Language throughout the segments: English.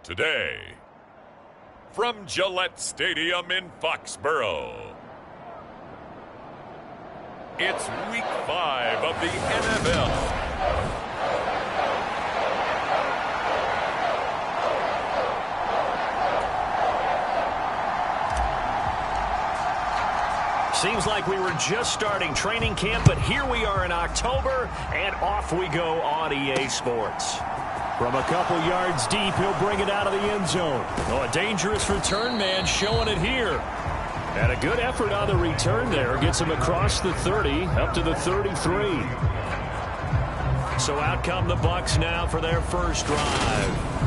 Today, from Gillette Stadium in Foxborough, it's Week 5 of the NFL. Seems like we were just starting training camp, but here we are in October, and off we go on EA Sports. From a couple yards deep, he'll bring it out of the end zone. Oh, a dangerous return man showing it here. And a good effort on the return there. Gets him across the 30, up to the 33. So out come the Bucs now for their first drive.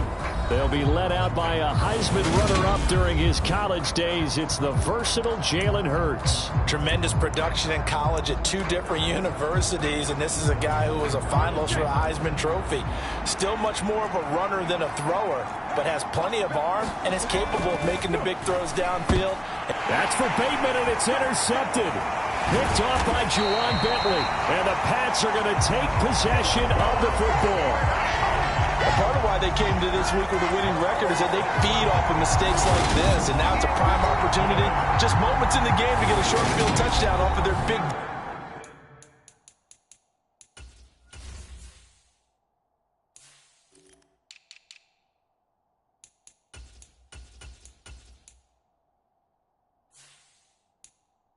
They'll be led out by a Heisman runner-up during his college days. It's the versatile Jalen Hurts. Tremendous production in college at 2 different universities, and this is a guy who was a finalist for a Heisman Trophy. Still much more of a runner than a thrower, but has plenty of arm and is capable of making the big throws downfield. That's for Bateman, and it's intercepted. Picked off by Juwan Bentley, and the Pats are going to take possession of the football. Part of why they came to this week with a winning record is that they feed off of mistakes like this, and now it's a prime opportunity, just moments in the game, to get a short field touchdown off of their big.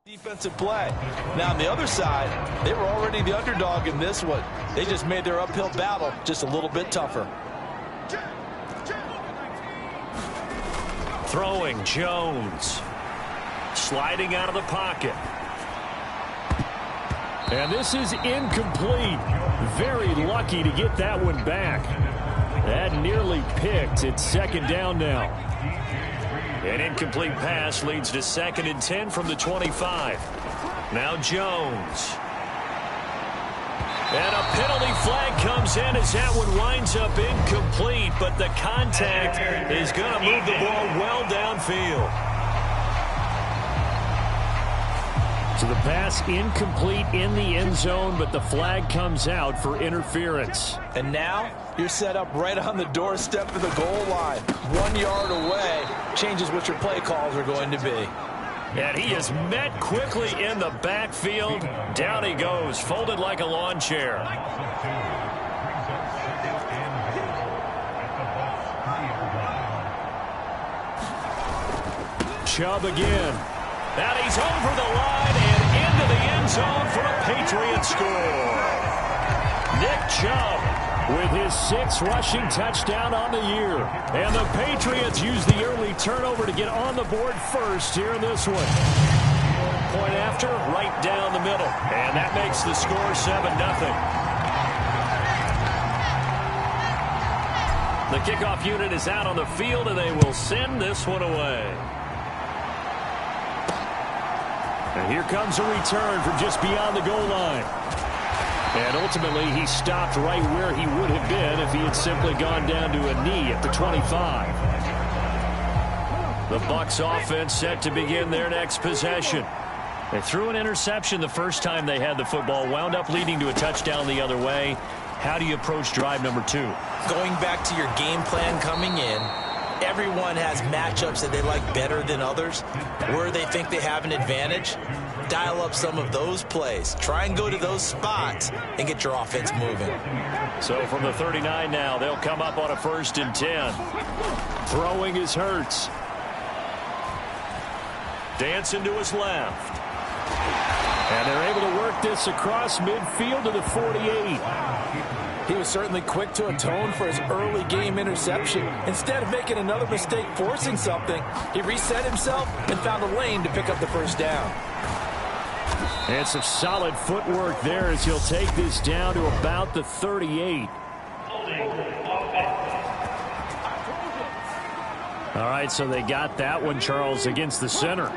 Defensive play. Now on the other side, they were already the underdog in this one. They just made their uphill battle just a little bit tougher. Throwing, Jones. Sliding out of the pocket. And this is incomplete. Very lucky to get that one back. That nearly picked. It's second down now. An incomplete pass leads to 2nd and 10 from the 25. Now Jones. And a penalty flag comes in as that one winds up incomplete, but the contact is going to move the ball well downfield. So the pass incomplete in the end zone, but the flag comes out for interference. And now you're set up right on the doorstep of the goal line. 1 yard away changes what your play calls are going to be. And he is met quickly in the backfield. Down he goes, folded like a lawn chair. Chubb again. And he's over the line and into the end zone for a Patriots score. Nick Chubb with his 6th rushing touchdown on the year. And the Patriots use the early turnover to get on the board first here in this one. Point after, right down the middle. And that makes the score 7-0. The kickoff unit is out on the field, and they will send this one away. And here comes a return from just beyond the goal line. And ultimately, he stopped right where he would have been if he had simply gone down to a knee at the 25. The Bucs offense set to begin their next possession. They threw an interception the first time they had the football, wound up leading to a touchdown the other way. How do you approach drive number 2? Going back to your game plan coming in, everyone has matchups that they like better than others. Where they think they have an advantage, dial up some of those plays. Try and go to those spots and get your offense moving. So from the 39 now, they'll come up on a 1st and 10. Throwing is Hurts. Dancing to his left. And they're able to work this across midfield to the 48. He was certainly quick to atone for his early game interception. Instead of making another mistake forcing something, he reset himself and found a lane to pick up the first down. And some solid footwork there as he'll take this down to about the 38. All right, so they got that one, Charles, against the center.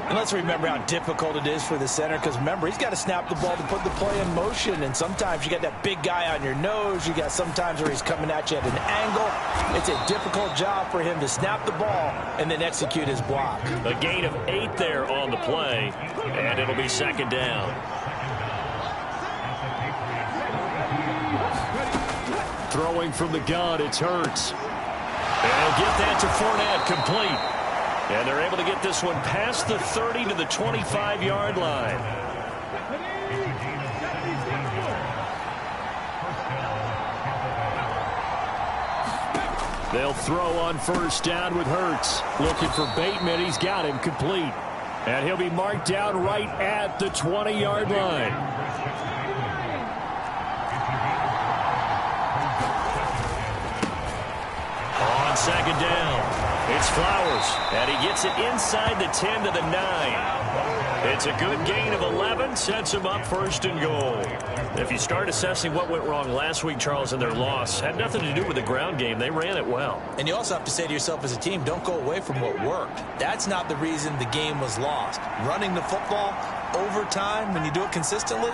And let's remember how difficult it is for the center, because remember, he's got to snap the ball to put the play in motion, and sometimes you got that big guy on your nose. You got sometimes where he's coming at you at an angle. It's a difficult job for him to snap the ball and then execute his block. A gain of 8 there on the play, and it'll be 2nd down. Throwing from the gun, it's Hurts. They'll get that to Fournette, complete. And they're able to get this one past the 30 to the 25-yard line. They'll throw on first down with Hurts. Looking for Bateman. He's got him complete. And he'll be marked down right at the 20-yard line. On second down, it's Flowers. And he gets it inside the 10 to the 9. It's a good gain of 11. Sets him up first and goal. If you start assessing what went wrong last week, Charles, in their loss, had nothing to do with the ground game. They ran it well. And you also have to say to yourself as a team, don't go away from what worked. That's not the reason the game was lost. Running the football over time, when you do it consistently,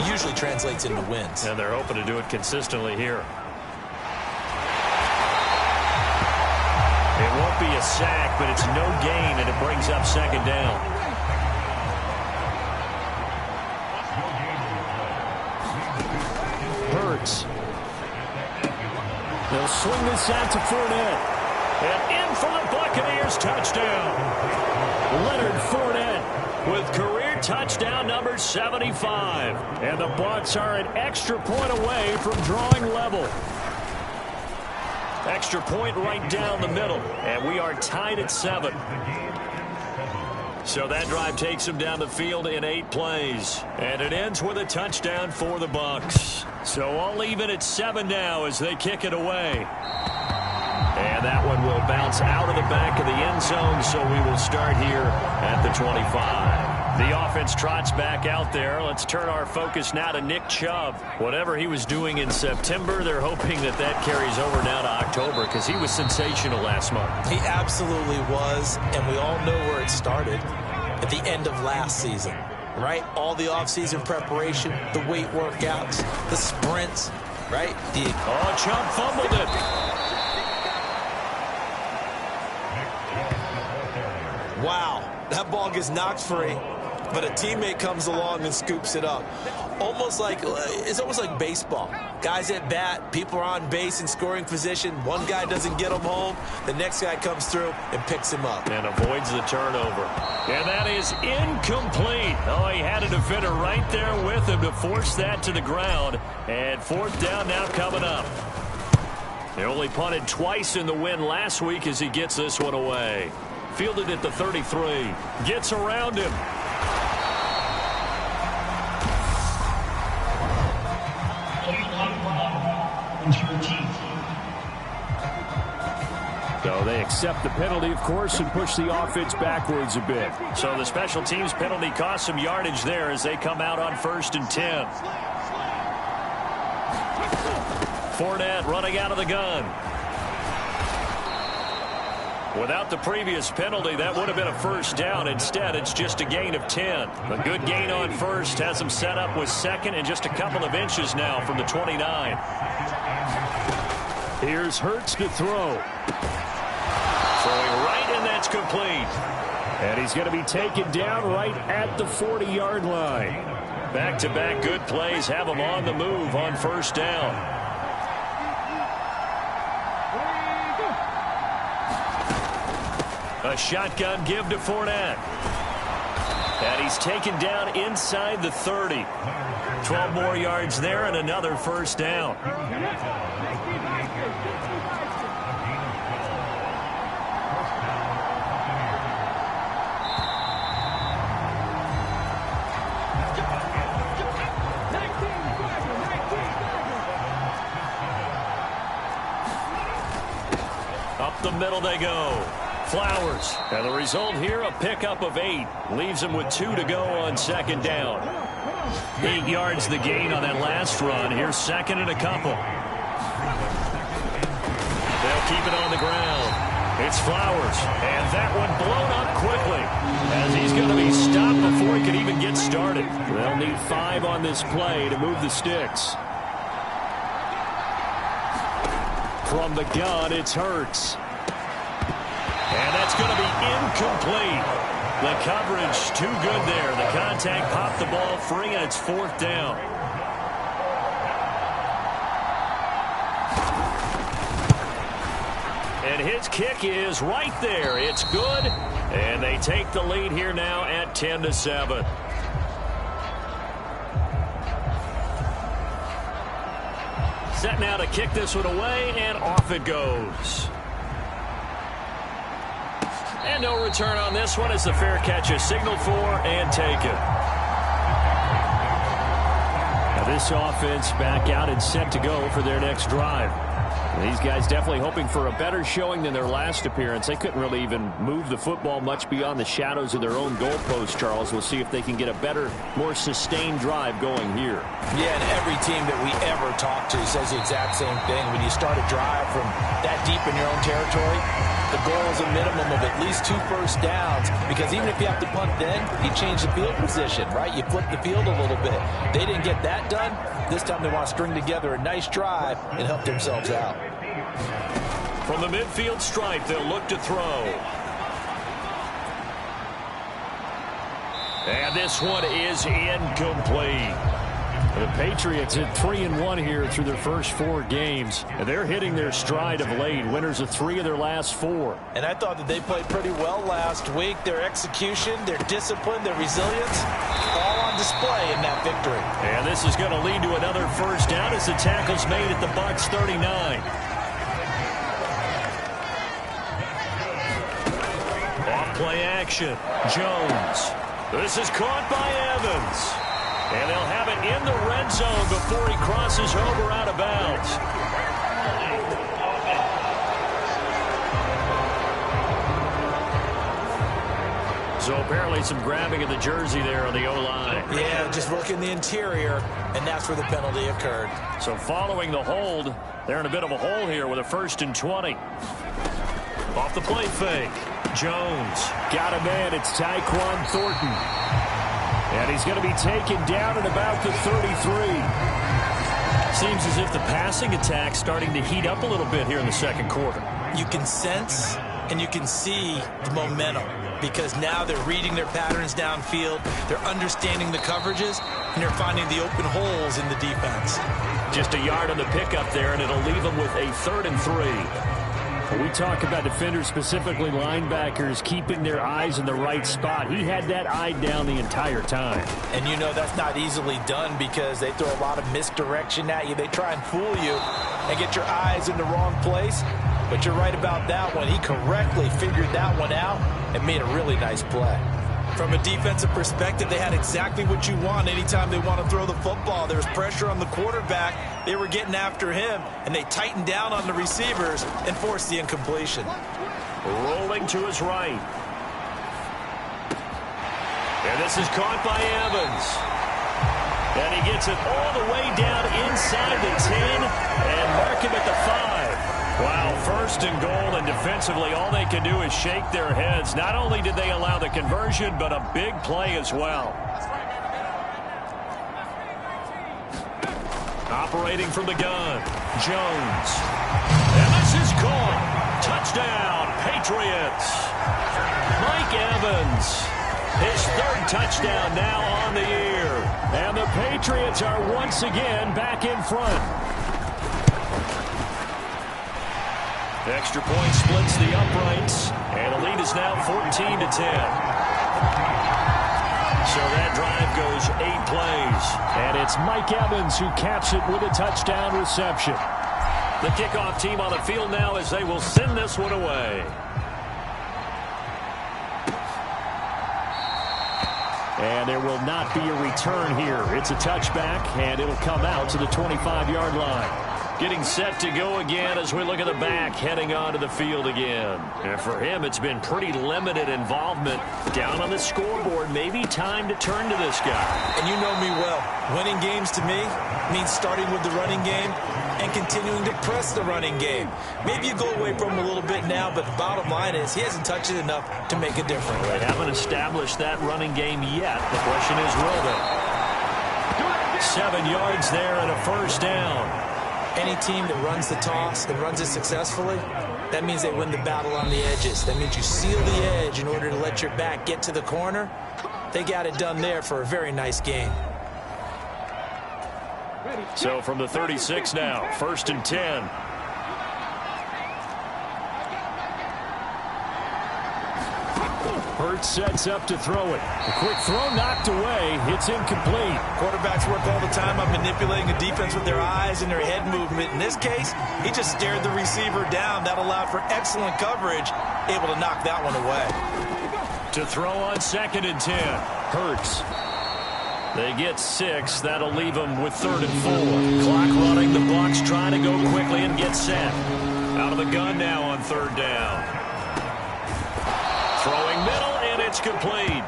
usually translates into wins. And they're hoping to do it consistently here. It won't be a sack, but it's no gain, and it brings up second down. Hurts. They'll swing this out to Fournette. And in for the Buccaneers touchdown. Leonard Fournette with career touchdown number 75. And the Bucs are an extra point away from drawing level. Extra point right down the middle. And we are tied at 7. So that drive takes them down the field in 8 plays. And it ends with a touchdown for the Bucs. So all even at 7 now as they kick it away. And that one will bounce out of the back of the end zone, so we will start here at the 25. The offense trots back out there. Let's turn our focus now to Nick Chubb. Whatever he was doing in September, they're hoping that that carries over now to October because he was sensational last month. He absolutely was, and we all know where it started at the end of last season, right? All the offseason preparation, the weight workouts, the sprints, right? Chubb fumbled it. Wow, that ball gets knocked free, but a teammate comes along and scoops it up. It's almost like baseball. Guys at bat, people are on base in scoring position. One guy doesn't get him home. The next guy comes through and picks him up. And avoids the turnover. And that is incomplete. Oh, he had a defender right there with him to force that to the ground. And fourth down now coming up. They only punted twice in the win last week as he gets this one away. Fielded at the 33. Gets around him. So they accept the penalty, of course, and push the offense backwards a bit. So the special teams penalty cost some yardage there as they come out on 1st and 10. Fournette running out of the gun. Without the previous penalty, that would have been a first down. Instead, it's just a gain of 10. A good gain on first has them set up with second and just a couple of inches now from the 29. Here's Hurts to throw. Throwing right, and that's complete. And he's going to be taken down right at the 40-yard line. Back-to-back good plays have him on the move on first down. A shotgun give to Fournette. And he's taken down inside the 30. 12 more yards there and another first down. Up the middle they go. Flowers. And the result here, a pickup of 8. Leaves him with 2 to go on second down. 8 yards the gain on that last run. Here's second and a couple. They'll keep it on the ground. It's Flowers. And that one blown up quickly as he's going to be stopped before he can even get started. They'll need 5 on this play to move the sticks. From the gun, it's Hurts. And that's going to be incomplete. The coverage too good there. The contact popped the ball free, and it's fourth down. And his kick is right there. It's good. And they take the lead here now at 10-7. Set now to kick this one away, and off it goes. And no return on this one as the fair catch is signaled for and taken. Now this offense back out and set to go for their next drive. These guys definitely hoping for a better showing than their last appearance. They couldn't really even move the football much beyond the shadows of their own goalpost, Charles. We'll see if they can get a better, more sustained drive going here. Yeah, and every team that we ever talk to says the exact same thing. When you start a drive from that deep in your own territory, the goal is a minimum of at least 2 first downs, because even if you have to punt then, you change the field position, right? You flip the field a little bit. They didn't get that done. This time they want to string together a nice drive and help themselves out. From the midfield stripe, they'll look to throw. And this one is incomplete. The Patriots at 3-1 here through their first 4 games. And they're hitting their stride of late. Winners of 3 of their last 4. And I thought that they played pretty well last week. Their execution, their discipline, their resilience, all on display in that victory. And this is going to lead to another first down as the tackle's made at the Bucs 39. Off play action. Jones. This is caught by Evans. And they'll have it in the red zone before he crosses over out of bounds. So apparently some grabbing of the jersey there on the O-line. Yeah, just look in the interior, and that's where the penalty occurred. So following the hold, they're in a bit of a hole here with a 1st and 20. Off the play fake. Jones. Got a man. It's Tyquan Thornton. And he's going to be taken down at about the 33. Seems as if the passing attack's starting to heat up a little bit here in the second quarter. You can sense and you can see the momentum, because now they're reading their patterns downfield, they're understanding the coverages, and they're finding the open holes in the defense. Just a yard on the pickup there, and it'll leave them with a 3rd and 3. We talk about defenders, specifically linebackers, keeping their eyes in the right spot. He had that eye down the entire time. And you know that's not easily done, because they throw a lot of misdirection at you. They try and fool you and get your eyes in the wrong place. But you're right about that one. He correctly figured that one out and made a really nice play. From a defensive perspective, they had exactly what you want anytime they want to throw the football. There was pressure on the quarterback. They were getting after him, and they tightened down on the receivers and forced the incompletion. Rolling to his right. And this is caught by Evans. And he gets it all the way down inside the 10 and mark him at the 5. Wow, 1st and goal, and defensively all they can do is shake their heads. Not only did they allow the conversion, but a big play as well. Operating from the gun, Jones. And this is caught. Touchdown, Patriots. Mike Evans, his 3rd touchdown now on the year. And the Patriots are once again back in front. Extra point splits the uprights, and the lead is now 14-10. So that drive goes 8 plays. And it's Mike Evans who caps it with a touchdown reception. The kickoff team on the field now as they will send this one away. And there will not be a return here. It's a touchback, and it'll come out to the 25-yard line. Getting set to go again as we look at the back, heading onto the field again. And for him, it's been pretty limited involvement. Down on the scoreboard, maybe time to turn to this guy. And you know me well. Winning games to me means starting with the running game and continuing to press the running game. Maybe you go away from him a little bit now, but the bottom line is he hasn't touched it enough to make a difference. They haven't established that running game yet. The question is, will they? 7 yards there and a 1st down. Any team that runs the toss and runs it successfully, that means they win the battle on the edges. That means you seal the edge in order to let your back get to the corner. They got it done there for a very nice game. So from the 36 now, 1st and 10. Hurts sets up to throw it. A quick throw knocked away. It's incomplete. Quarterbacks work all the time on manipulating the defense with their eyes and their head movement. In this case, he just stared the receiver down. That allowed for excellent coverage, able to knock that one away. To throw on 2nd and 10. Hurts. They get 6. That'll leave them with 3rd and 4. Clock running. The Bucs trying to go quickly and get set. Out of the gun now on 3rd down. Throwing middle, and it's complete.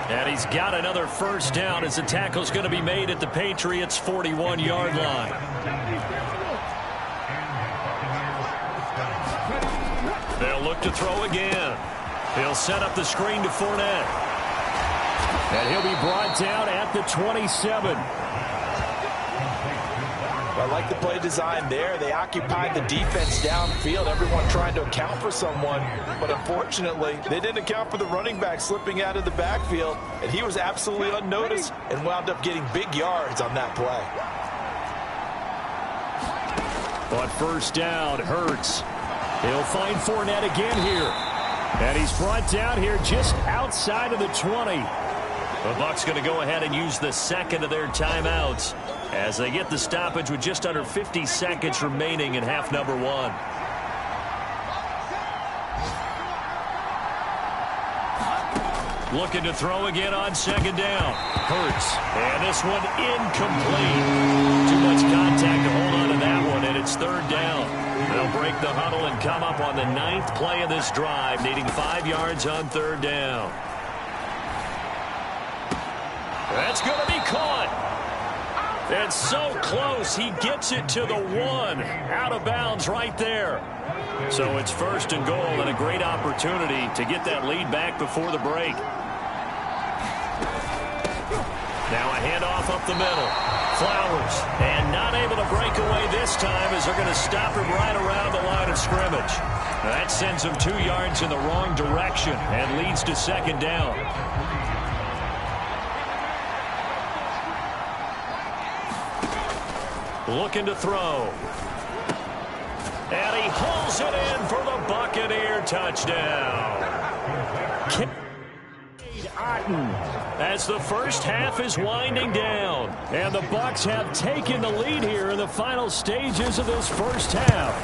And he's got another 1st down as the tackle's going to be made at the Patriots' 41-yard line. They'll look to throw again. He'll set up the screen to Fournette. And he'll be brought down at the 27. I like the play design there. They occupied the defense downfield, everyone trying to account for someone. But unfortunately, they didn't account for the running back slipping out of the backfield, and he was absolutely unnoticed and wound up getting big yards on that play. On 1st down, Hurts. He'll find Fournette again here. And he's brought down here just outside of the 20. The Bucs going to go ahead and use the 2nd of their timeouts as they get the stoppage with just under 50 seconds remaining in half number 1. Looking to throw again on 2nd down. Hurts. And this one incomplete. Too much contact to hold on to that one, and it's 3rd down. They'll break the huddle and come up on the 9th play of this drive, needing 5 yards on 3rd down. That's going to be caught. It's so close. He gets it to the 1. Out of bounds right there. So it's 1st and goal and a great opportunity to get that lead back before the break. Now a handoff up the middle. Flowers. And not able to break away this time as they're going to stop him right around the line of scrimmage. That sends him 2 yards in the wrong direction and leads to 2nd down. Looking to throw. And he hauls it in for the Buccaneer touchdown. As the first half is winding down. And the Bucs have taken the lead here in the final stages of this first half.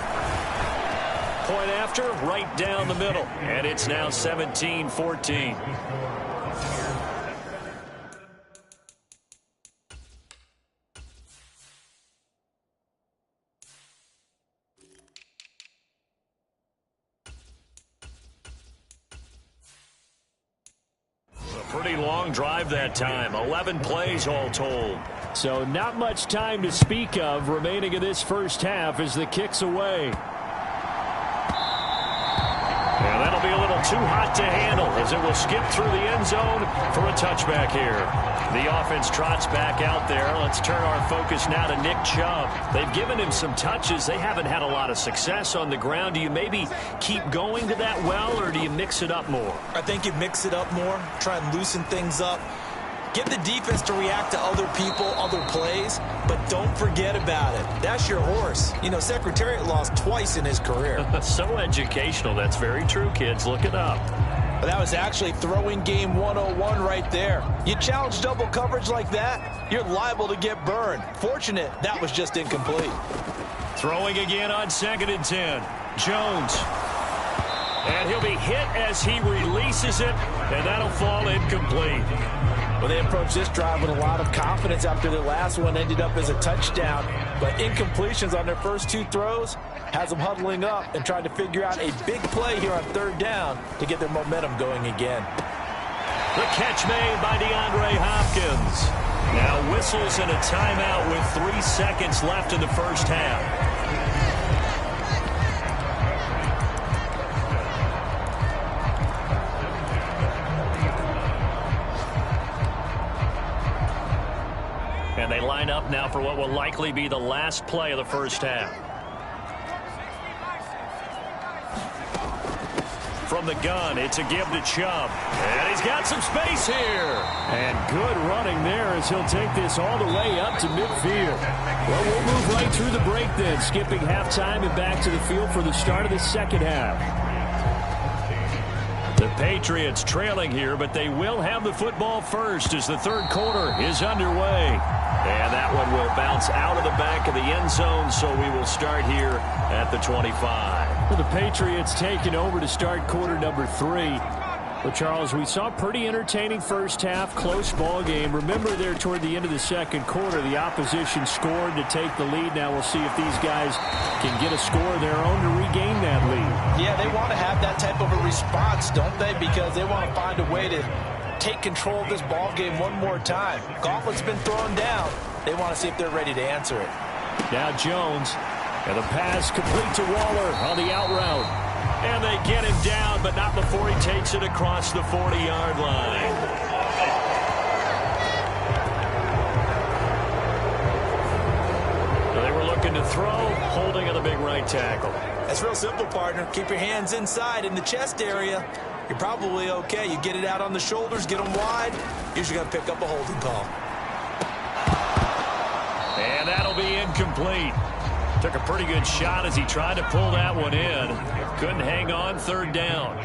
Point after, right down the middle. And it's now 17-14. Pretty long drive that time. 11 plays all told. So not much time to speak of remaining in this first half as the kick's away. And that'll be a little too hot to handle as it will skip through the end zone for a touchback here. The offense trots back out there. Let's turn our focus now to Nick Chubb. They've given him some touches. They haven't had a lot of success on the ground. Do you maybe keep going to that well, or do you mix it up more? I think you mix it up more, try and loosen things up. Get the defense to react to other people, other plays, but don't forget about it. That's your horse. You know, Secretariat lost twice in his career. So educational. That's very true, kids. Look it up. But that was actually throwing game 101 right there. You challenge double coverage like that, you're liable to get burned. Fortunate that was just incomplete. Throwing again on 2nd and 10. Jones. And he'll be hit as he releases it, and that'll fall incomplete. Well, they approached this drive with a lot of confidence after their last one ended up as a touchdown. But incompletions on their first 2 throws has them huddling up and trying to figure out a big play here on 3rd down to get their momentum going again. The catch made by DeAndre Hopkins. Now whistles and a timeout with 3 seconds left in the first half. And they line up now for what will likely be the last play of the first half. From the gun, it's a give to Chubb. And he's got some space here. And good running there as he'll take this all the way up to midfield. Well, we'll move right through the break then, skipping halftime and back to the field for the start of the second half. The Patriots trailing here, but they will have the football first as the third quarter is underway. And that one will bounce out of the back of the end zone, so we will start here at the 25. Well, the Patriots taking over to start quarter number 3. Well, Charles, we saw a pretty entertaining first half, close ball game. Remember there toward the end of the second quarter, the opposition scored to take the lead. Now we'll see if these guys can get a score of their own to regain that lead. Yeah, they want to have that type of a response, don't they? Because they want to find a way to take control of this ball game one more time. Gauntlet's been thrown down. They want to see if they're ready to answer it. Now Jones, and the pass complete to Waller on the out route. And they get him down, but not before he takes it across the 40-yard line. They were looking to throw, holding on the big right tackle. That's real simple, partner. Keep your hands inside in the chest area. You're probably okay. You get it out on the shoulders, get them wide. Usually got to pick up a holding call. And that'll be incomplete. Took a pretty good shot as he tried to pull that one in. Couldn't hang on, third down.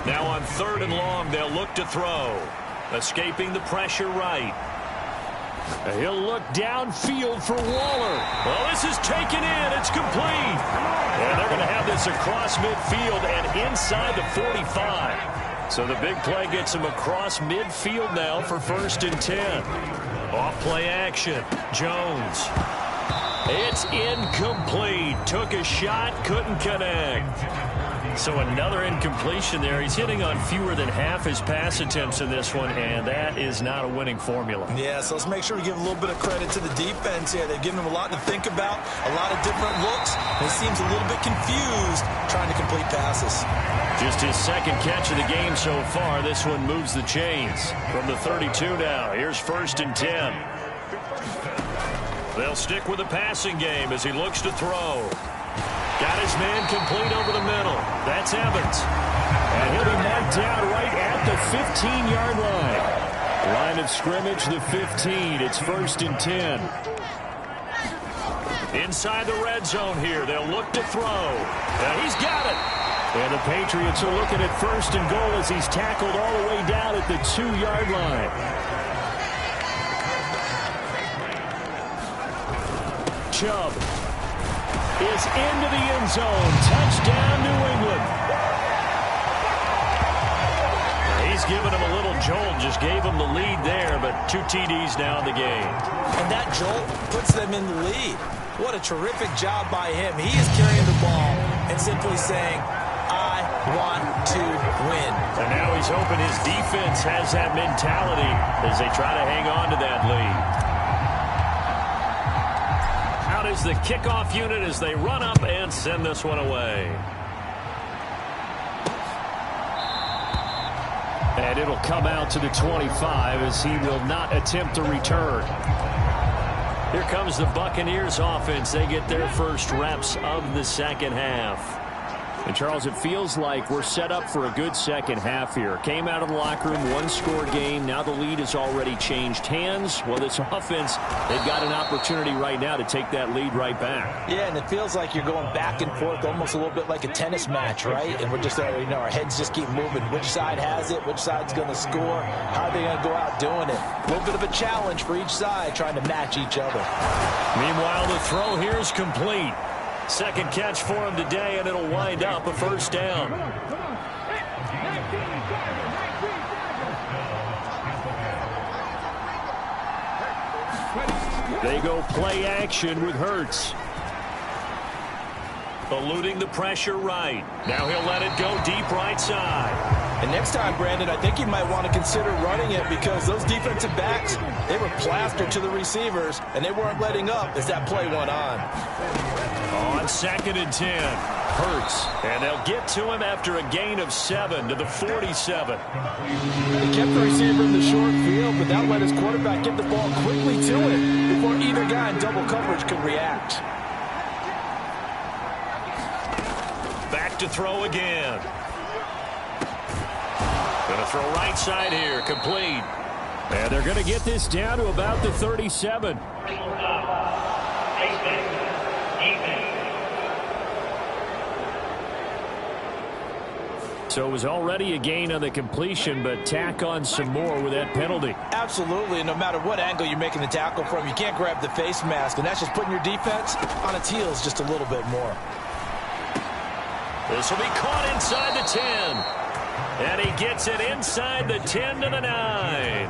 Now on 3rd and long, they'll look to throw. Escaping the pressure right. He'll look downfield for Waller. Well, this is taken in. It's complete. And they're going to have this across midfield and inside the 45. So the big play gets him across midfield now for 1st and 10. Off play action. Jones. It's incomplete. Took a shot, couldn't connect. So another incompletion there. He's hitting on fewer than half his pass attempts in this one, and that is not a winning formula. Yeah, so let's make sure we give a little bit of credit to the defense here. They've given him a lot to think about, a lot of different looks. He seems a little bit confused trying to complete passes. Just his 2nd catch of the game so far. This one moves the chains from the 32 now. Here's 1st and 10. They'll stick with the passing game as he looks to throw. Got his man complete over the middle. That's Evans. And he'll be marked down right at the 15-yard line. Line of scrimmage, the 15. It's 1st and 10. Inside the red zone here. They'll look to throw. And he's got it. And the Patriots are looking at 1st and goal as he's tackled all the way down at the 2-yard line. Chubb is into the end zone. Touchdown, New England. He's given him a little jolt. Just gave him the lead there, but 2 TDs now in the game. And that jolt puts them in the lead. What a terrific job by him. He is carrying the ball and simply saying, I want to win. And now he's hoping his defense has that mentality as they try to hang on to that lead. Out is the kickoff unit as they run up and send this one away. And it'll come out to the 25 as he will not attempt to return. Here comes the Buccaneers offense. They get their first reps of the second half. And, Charles, it feels like we're set up for a good second half here. Came out of the locker room, 1-score game. Now the lead has already changed hands. Well, this offense, they've got an opportunity right now to take that lead right back. Yeah, and it feels like you're going back and forth almost a little bit like a tennis match, right? And we're just, our heads just keep moving. Which side has it? Which side's going to score? How are they going to go out doing it? A little bit of a challenge for each side trying to match each other. Meanwhile, the throw here is complete. 2nd catch for him today, and it'll wind up a 1st down. They go play action with Hurts. Eluding the pressure right. Now he'll let it go deep right side. And next time, Brandon, I think you might want to consider running it because those defensive backs, they were plastered to the receivers, and they weren't letting up as that play went on. On 2nd and 10. Hurts. And they'll get to him after a gain of 7 to the 47. He kept the receiver in the short field, but that let his quarterback get the ball quickly to him before either guy in double coverage could react. Back to throw again. Going to throw right side here. Complete. And they're going to get this down to about the 37. So it was already a gain on the completion, but tack on some more with that penalty. Absolutely. No matter what angle you're making the tackle from, you can't grab the face mask, and that's just putting your defense on its heels just a little bit more. This will be caught inside the 10. And he gets it inside the 10 to the 9.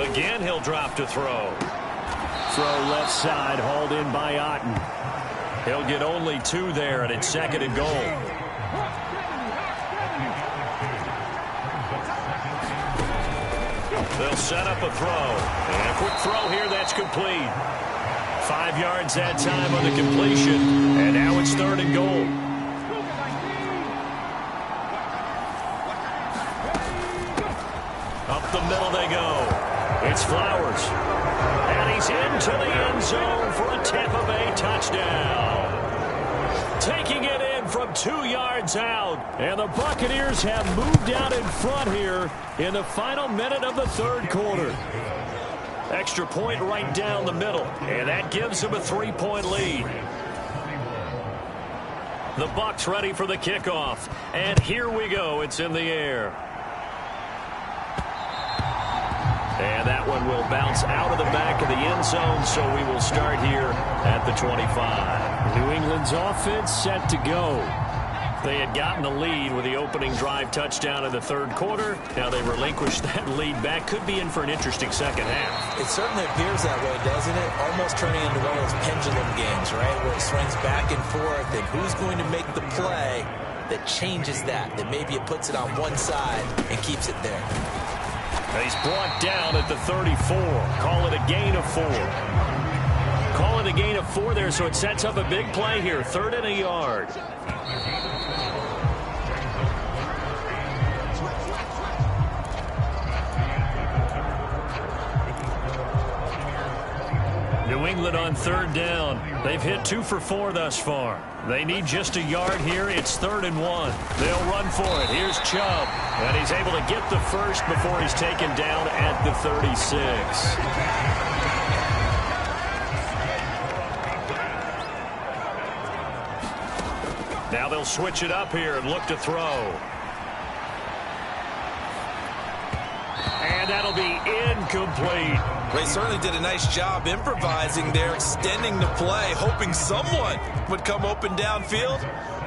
Again, he'll drop to throw. Throw left side, hauled in by Otten. He'll get only 2 there, and it's 2nd and goal. They'll set up a throw. And a quick throw here, that's complete. 5 yards that time on the completion. And now it's 3rd and goal. Up the middle they go. It's Flowers. And he's into the end zone for a Tampa Bay touchdown. Taking it in from 2 yards out. And the Buccaneers have moved out in front here in the final minute of the 3rd quarter. Extra point right down the middle. And that gives them a 3-point lead. The Bucs ready for the kickoff. And here we go. It's in the air. And that one will bounce out of the back of the end zone, so we will start here at the 25. New England's offense set to go. They had gotten the lead with the opening drive touchdown in the 3rd quarter. Now they relinquished that lead back. Could be in for an interesting second half. It certainly appears that way, doesn't it? Almost turning into one of those pendulum games, right, where it swings back and forth, and who's going to make the play that changes that maybe it puts it on one side and keeps it there. He's brought down at the 34. Call it a gain of 4. Call it a gain of 4 there, so it sets up a big play here. 3rd and a yard. New England on 3rd down. They've hit 2 for 4 thus far. They need just a yard here. It's 3rd and 1. They'll run for it. Here's Chubb. And he's able to get the first before he's taken down at the 36. Now they'll switch it up here and look to throw. And that'll be incomplete. They certainly did a nice job improvising there, extending the play, hoping someone would come open downfield,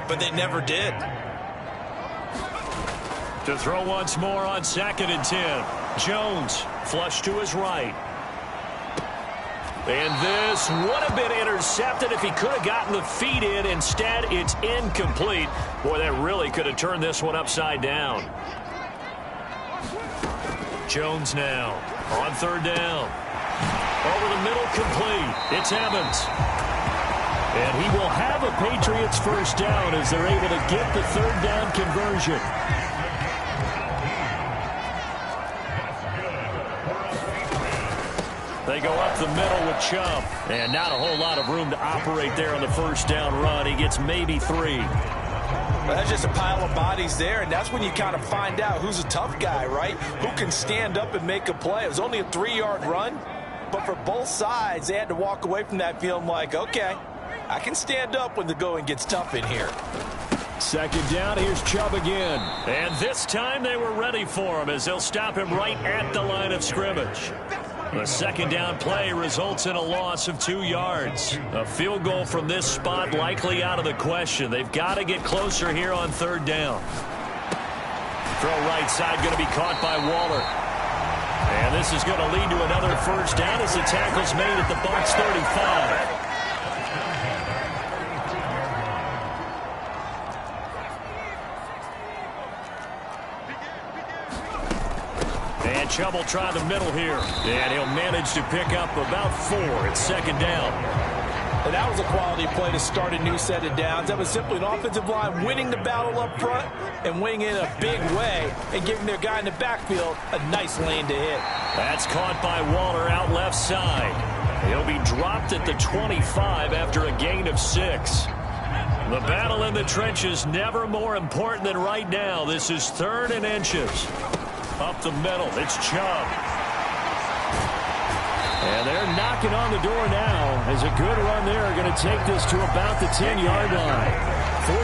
but they never did. To throw once more on 2nd and 10. Jones flush to his right. And this would have been intercepted if he could have gotten the feet in. Instead, it's incomplete. Boy, that really could have turned this one upside down. Jones now on 3rd down. Over the middle, complete. It's Evans. And he will have a Patriots first down as they're able to get the 3rd down conversion. They go up the middle with Chubb. And not a whole lot of room to operate there on the first down run. He gets maybe 3. Well, that's just a pile of bodies there, and that's when you kind of find out who's a tough guy, right? Who can stand up and make a play. It was only a 3-yard run, but for both sides, they had to walk away from that feeling like, okay, I can stand up when the going gets tough in here. 2nd down, here's Chubb again. And this time they were ready for him as they'll stop him right at the line of scrimmage. The 2nd down play results in a loss of 2 yards. A field goal from this spot likely out of the question. They've got to get closer here on 3rd down. Throw right side going to be caught by Waller. And this is going to lead to another first down as the tackle's made at the Bucs 35. And Chubb will try the middle here. And he'll manage to pick up about 4. It's 2nd down. And that was a quality play to start a new set of downs. That was simply an offensive line winning the battle up front and winning it in a big way and giving their guy in the backfield a nice lane to hit. That's caught by Waller out left side. He'll be dropped at the 25 after a gain of 6. The battle in the trenches never more important than right now. This is 3rd and inches. Up the middle, it's Chubb. And they're knocking on the door now as a good run there are going to take this to about the 10-yard line.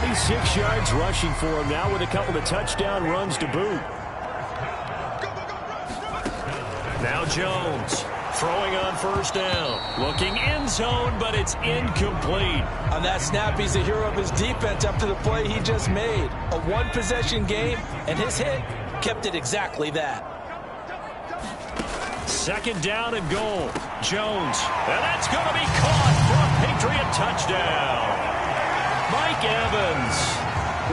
46 yards rushing for him now with a couple of touchdown runs to boot. Now Jones throwing on first down. Looking end zone, but it's incomplete. On that snap, he's the hero of his defense after the play he just made. A one-possession game, and his hit kept it exactly that. Second down and goal. Jones. And that's going to be caught for a Patriot touchdown. Mike Evans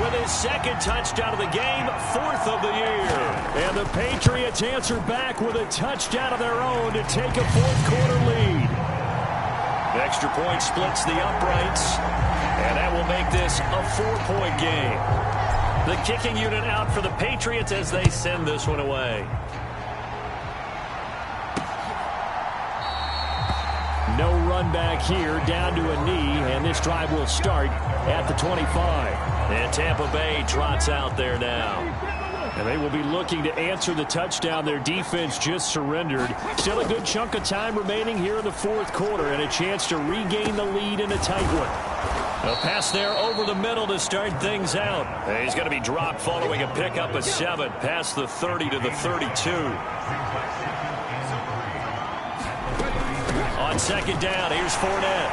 with his second touchdown of the game, 4th of the year. And the Patriots answer back with a touchdown of their own to take a fourth-quarter lead. The extra point splits the uprights, and that will make this a 4-point game. The kicking unit out for the Patriots as they send this one away. No run back here, down to a knee, and this drive will start at the 25. And Tampa Bay trots out there now. And they will be looking to answer the touchdown their defense just surrendered. Still a good chunk of time remaining here in the fourth quarter and a chance to regain the lead in a tight one. A pass there over the middle to start things out. And he's going to be dropped following a pickup of 7 past the 30 to the 32. On second down, here's Fournette.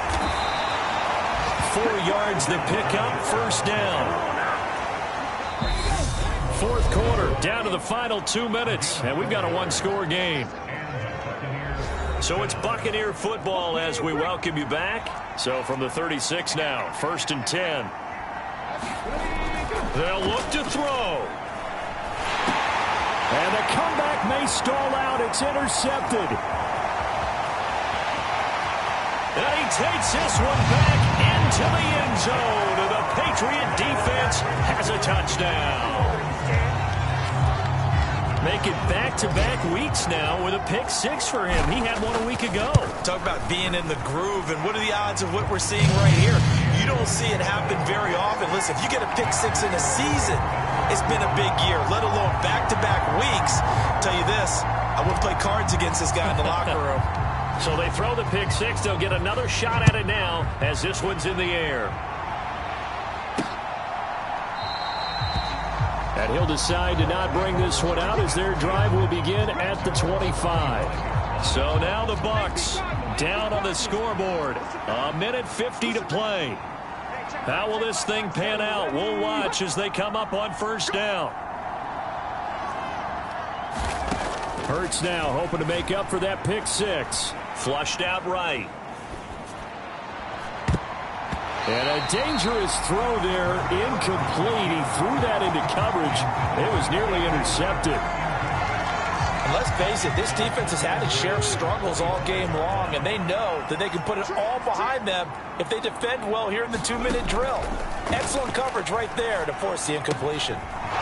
4 yards the pickup, first down. Fourth quarter, down to the final 2 minutes, and we've got a one-score game. So it's Buccaneer football as we welcome you back. So from the 36 now, 1st and 10. They'll look to throw. And the comeback may stall out. It's intercepted. And he takes this one back into the end zone. And the Patriot defense has a touchdown. Make it back-to-back weeks now with a pick-6 for him. He had one a week ago. Talk about being in the groove, and what are the odds of what we're seeing right here? You don't see it happen very often. Listen, if you get a pick-6 in a season, it's been a big year, let alone back-to-back weeks. I'll tell you this, I wouldn't play cards against this guy in the locker room. So they throw the pick-6. They'll get another shot at it now as this one's in the air. And he'll decide to not bring this one out as their drive will begin at the 25. So now the Bucs down on the scoreboard. 1:50 to play. How will this thing pan out? We'll watch as they come up on first down. Hurts now hoping to make up for that pick-6. Flushed out right. And a dangerous throw there, incomplete. He threw that into coverage. It was nearly intercepted. And let's face it, this defense has had its share of struggles all game long, and they know that they can put it all behind them if they defend well here in the 2-minute drill. Excellent coverage right there to force the incompletion.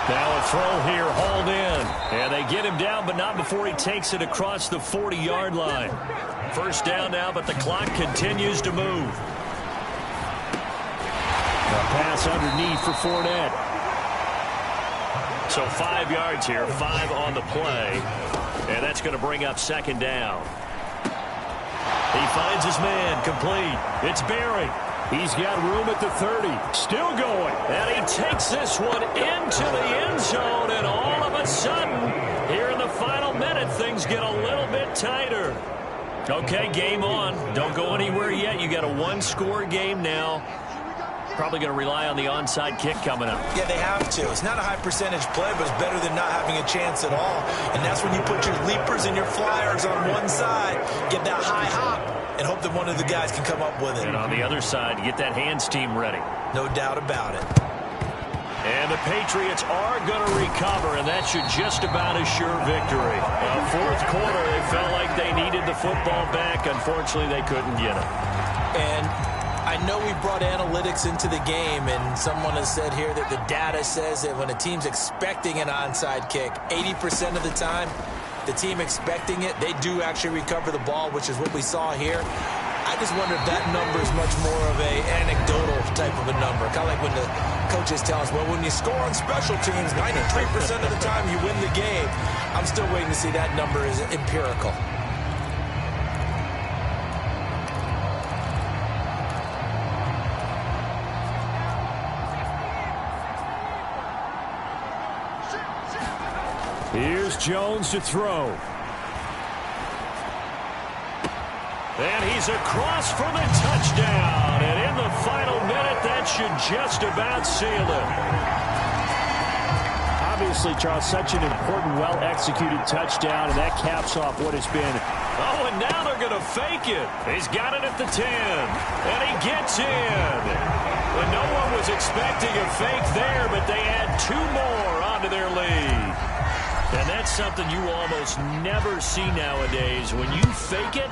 Now a throw here, hauled in. And they get him down, but not before he takes it across the 40-yard line. First down now, but the clock continues to move. A pass underneath for Fournette. So 5 yards here, 5 on the play. And that's going to bring up second down. He finds his man, complete. It's Berry. He's got room at the 30. Still going. And he takes this one into the end zone. And all of a sudden, here in the final minute, things get a little bit tighter. Okay, game on. Don't go anywhere yet. You got a one-score game now. Probably going to rely on the onside kick coming up. Yeah, they have to. It's not a high percentage play, but it's better than not having a chance at all. And that's when you put your leapers and your flyers on one side, get that high hop, and hope that one of the guys can come up with it. And on the other side, get that hands team ready. No doubt about it. And the Patriots are going to recover, and that should just about assure victory. Fourth quarter, they felt like they needed the football back. Unfortunately, they couldn't get it. And I know we brought analytics into the game, and someone has said here that the data says that when a team's expecting an onside kick, 80% of the time, the team expecting it, they do actually recover the ball, which is what we saw here. I just wonder if that number is much more of a anecdotal type of a number. Kind of like when the coaches tell us, well, when you score on special teams, 93% of the time you win the game. I'm still waiting to see that number is empirical. Here's Jones to throw. And he's across for the touchdown. And in the final minute, that should just about seal it. Obviously, Charles, such an important, well-executed touchdown, and that caps off what has been. Oh, and now they're going to fake it. He's got it at the 10, and he gets in. Well, no one was expecting a fake there, but they add 2 more onto their lead. And that's something you almost never see nowadays. When you fake it,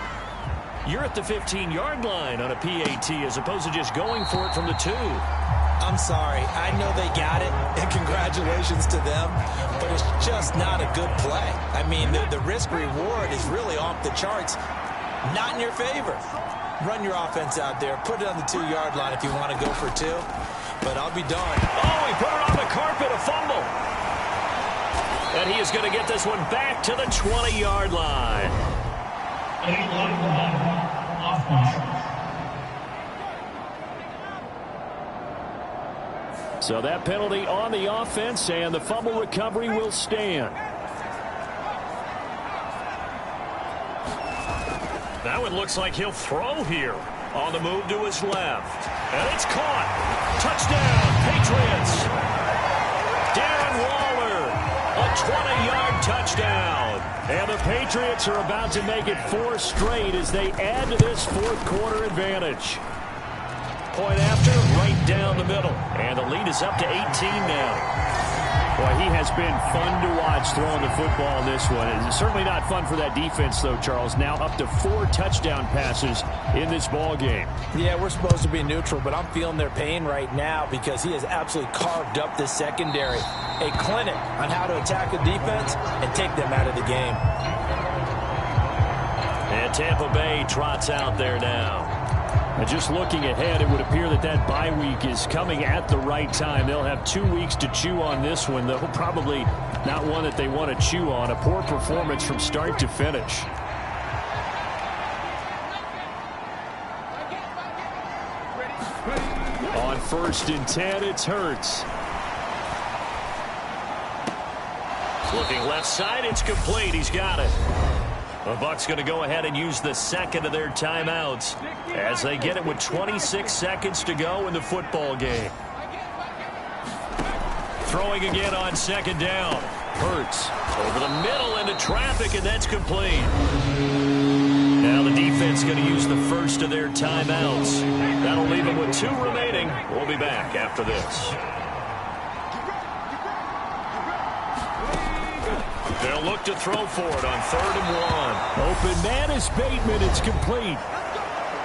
you're at the 15-yard line on a PAT as opposed to just going for it from the 2. I'm sorry. I know they got it, and congratulations to them, but it's just not a good play. I mean, the risk-reward is really off the charts, not in your favor. Run your offense out there. Put it on the 2-yard line if you want to go for 2, but I'll be darned. Oh, he put it on the carpet, a fumble. And he is going to get this one back to the 20-yard line. So that penalty on the offense, and the fumble recovery will stand. That one looks like he'll throw here. On the move to his left. And it's caught. Touchdown, Patriots. Darren Waller, a 20-yard touchdown. And the Patriots are about to make it 4 straight as they add to this fourth-quarter advantage. Point after, right down the middle. And the lead is up to 18 now. Boy, he has been fun to watch throwing the football in this one. It's certainly not fun for that defense, though, Charles. Now up to 4 touchdown passes in this ball game. Yeah, we're supposed to be neutral, but I'm feeling their pain right now because he has absolutely carved up this secondary. A clinic on how to attack the defense and take them out of the game. And Tampa Bay trots out there now. And just looking ahead, it would appear that that bye week is coming at the right time. They'll have 2 weeks to chew on this one, though probably not one that they want to chew on. A poor performance from start to finish. On 1st and 10, it's Hurts. Looking left side, it's complete. He's got it. The Bucs going to go ahead and use the second of their timeouts as they get it with 26 seconds to go in the football game. Throwing again on 2nd down. Hurts over the middle into traffic, and that's complete. Now the defense going to use the first of their timeouts. That'll leave them with 2 remaining. We'll be back after this. They'll look to throw for it on 3rd and 1. Open man is Bateman. It's complete.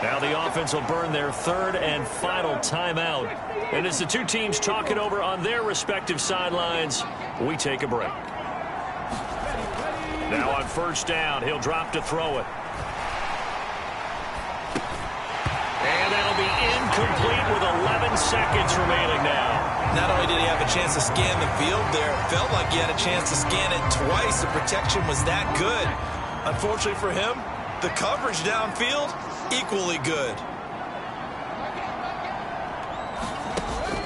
Now the offense will burn their 3rd and final timeout. And as the 2 teams talk it over on their respective sidelines, we take a break. Now on 1st down, he'll drop to throw it. And that'll be incomplete with 11 seconds remaining now. Not only did he have a chance to scan the field there, it felt like he had a chance to scan it twice. The protection was that good. Unfortunately for him, the coverage downfield, equally good.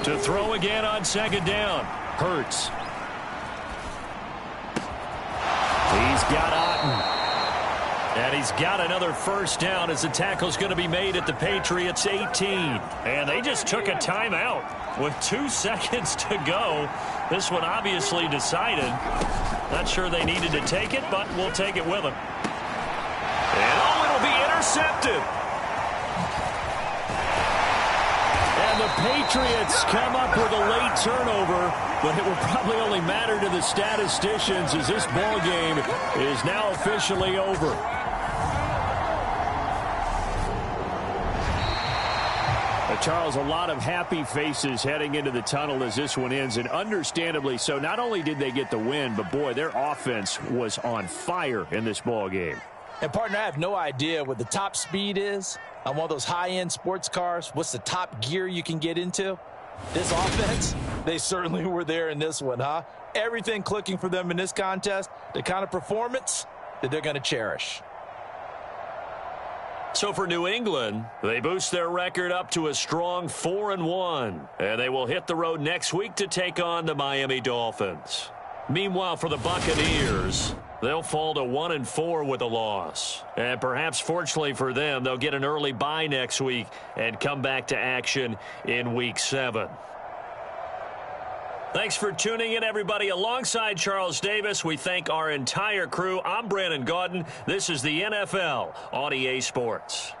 To throw again on 2nd down. Hurts. He's got Otten. And he's got another 1st down as the tackle's going to be made at the Patriots 18. And they just took a timeout with 2 seconds to go. This one obviously decided. Not sure they needed to take it, but we'll take it with them. And oh, it'll be intercepted. And the Patriots come up with a late turnover, but it will probably only matter to the statisticians as this ball game is now officially over. Charles, a lot of happy faces heading into the tunnel as this one ends, and understandably so. Not only did they get the win, but boy, their offense was on fire in this ball game. And partner, I have no idea what the top speed is on one of those high-end sports cars. What's the top gear you can get into? This offense, they certainly were there in this one, huh? Everything clicking for them in this contest, the kind of performance that they're going to cherish. So for New England, they boost their record up to a strong 4-1. And they will hit the road next week to take on the Miami Dolphins. Meanwhile, for the Buccaneers, they'll fall to 1-4 with a loss. And perhaps fortunately for them, they'll get an early bye next week and come back to action in Week 7. Thanks for tuning in, everybody. Alongside Charles Davis, we thank our entire crew. I'm Brandon Gaudin. This is the NFL on EA Sports.